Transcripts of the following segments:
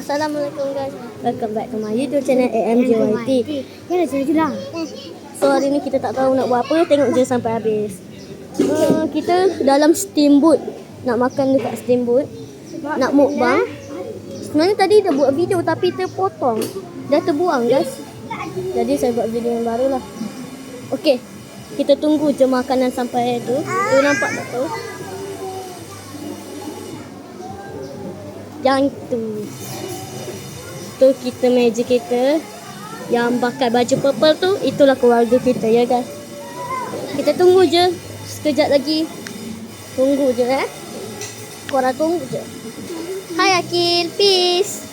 Assalamualaikum guys. Welcome back to my YouTube channel AMJYT. Ya, lah. So hari ni kita tak tahu nak buat apa, tengok je sampai habis. Kita dalam steamboat. Nak makan dekat steamboat. Nak mukbang. Sebenarnya tadi dah buat video tapi terpotong. Dah terbuang guys. Jadi saya buat video yang baru lah. Okey. Kita tunggu je makanan sampai tu. Tu nampak tak tu? Yang tu. Tu kita meja kita. Yang pakai baju purple tu, itulah keluarga kita ya guys. Kita tunggu je. Sekejap lagi. Tunggu je Korang tunggu je. Hai Akil, peace.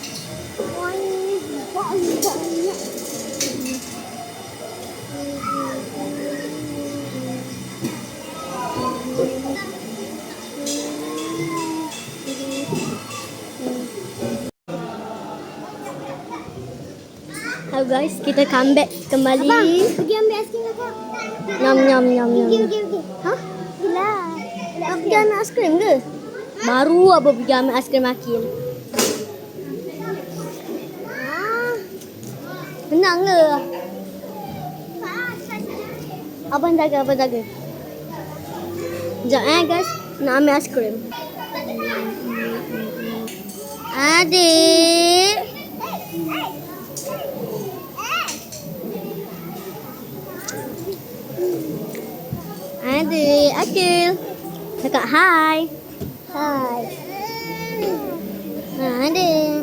Hello guys, kita comeback kembali. Abang, pergi ambil aiskrim kakak. Nyam. Pergi. Hah? Gila. Pergi ambil aiskrim ke? Baru apa pergi ambil aiskrim Akil. Menang ke? Abang jaga. Sekejap guys, nak ambil aiskrim. Adik. Adik, Akil. Cakap hai. Hai. Adik.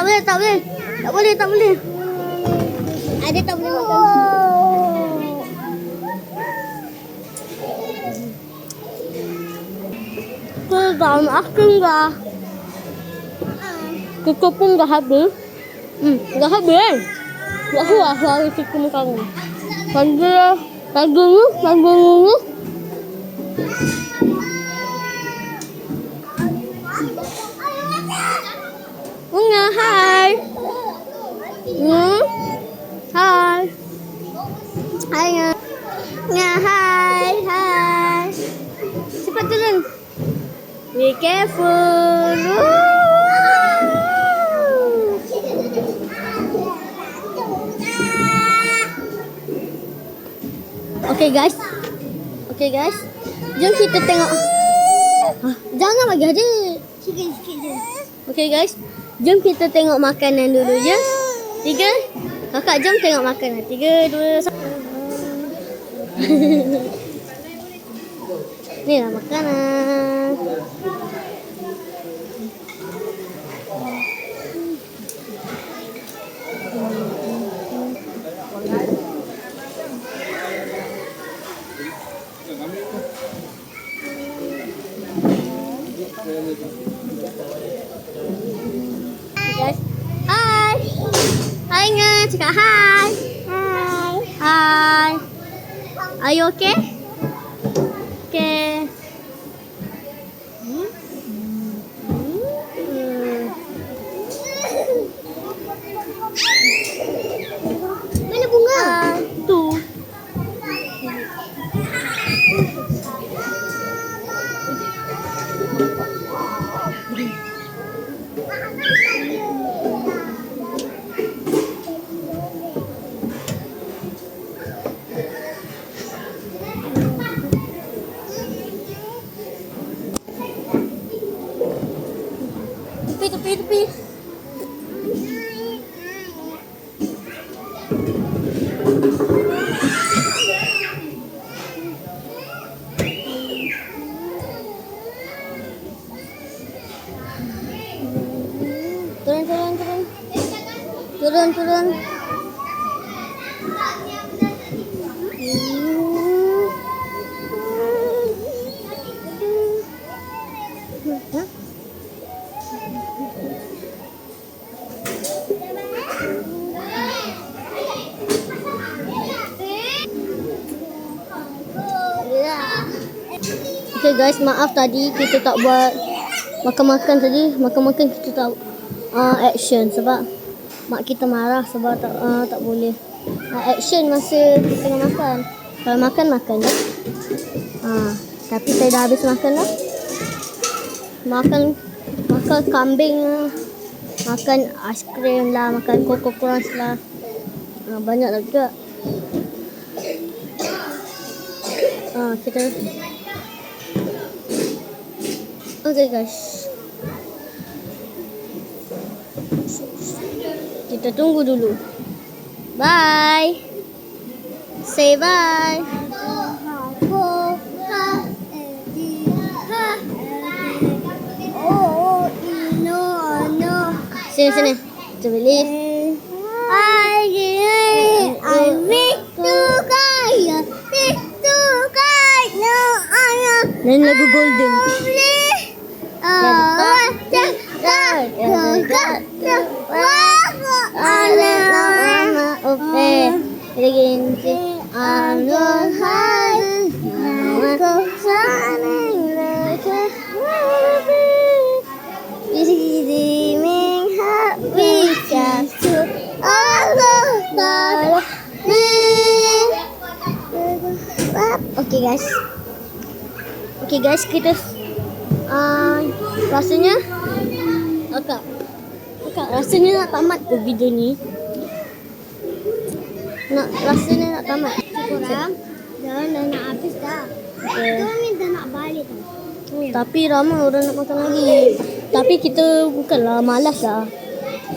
Tak boleh. Adik tak boleh makan. Kau dah makan kah? Kita pun dah habis. Dah habis. Tak puas hari kita makan. Pagi ni. Bunga, hai. Hai. Hai. Hai. Cepat turun. Be careful. Okay guys. Jom kita tengok. Jangan bagi adik. Sikit je. Okay guys. Jom kita tengok makanan dulu je. 3. Kakak jom tengok makanan. 3, 2, 1. Ni lah makanan. Guys, hai Nga, cakap hai. Are you okay? Okay. Mana bunga? Tu. Tepi. Turun. Okay guys, maaf tadi kita tak buat makan-makan tadi. Makan-makan kita tak action sebab mak kita marah sebab tak boleh action masa tengah makan. Kalau makan ya. Tapi saya dah habis makan dah. Makan kambing lah. Makan aiskrim lah, makan Coco Crunch lah. Banyak lah juga. Kita okay guys. Kita tunggu dulu. Bye. Say bye. Sini. Kita beli. Dan lagu Golden. Okay guys, kita rasanya rasanya nak tamat ke video ni. Rasanya nak tamat. Kurang. Dah nak habis dah. Kami dah nak balik tau. Tapi ramai orang nak makan lagi. Tapi kita bukanlah malas lah.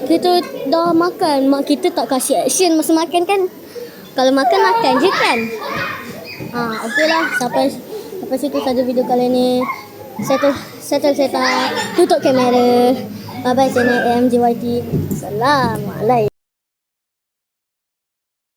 Kita dah makan. Mak kita tak kasih action masa makan kan. Kalau makan je kan. Okey lah. Sampai situ saja video kali ni. Settle tutup kamera. Bye bye channel AMJYT. Assalamualaikum.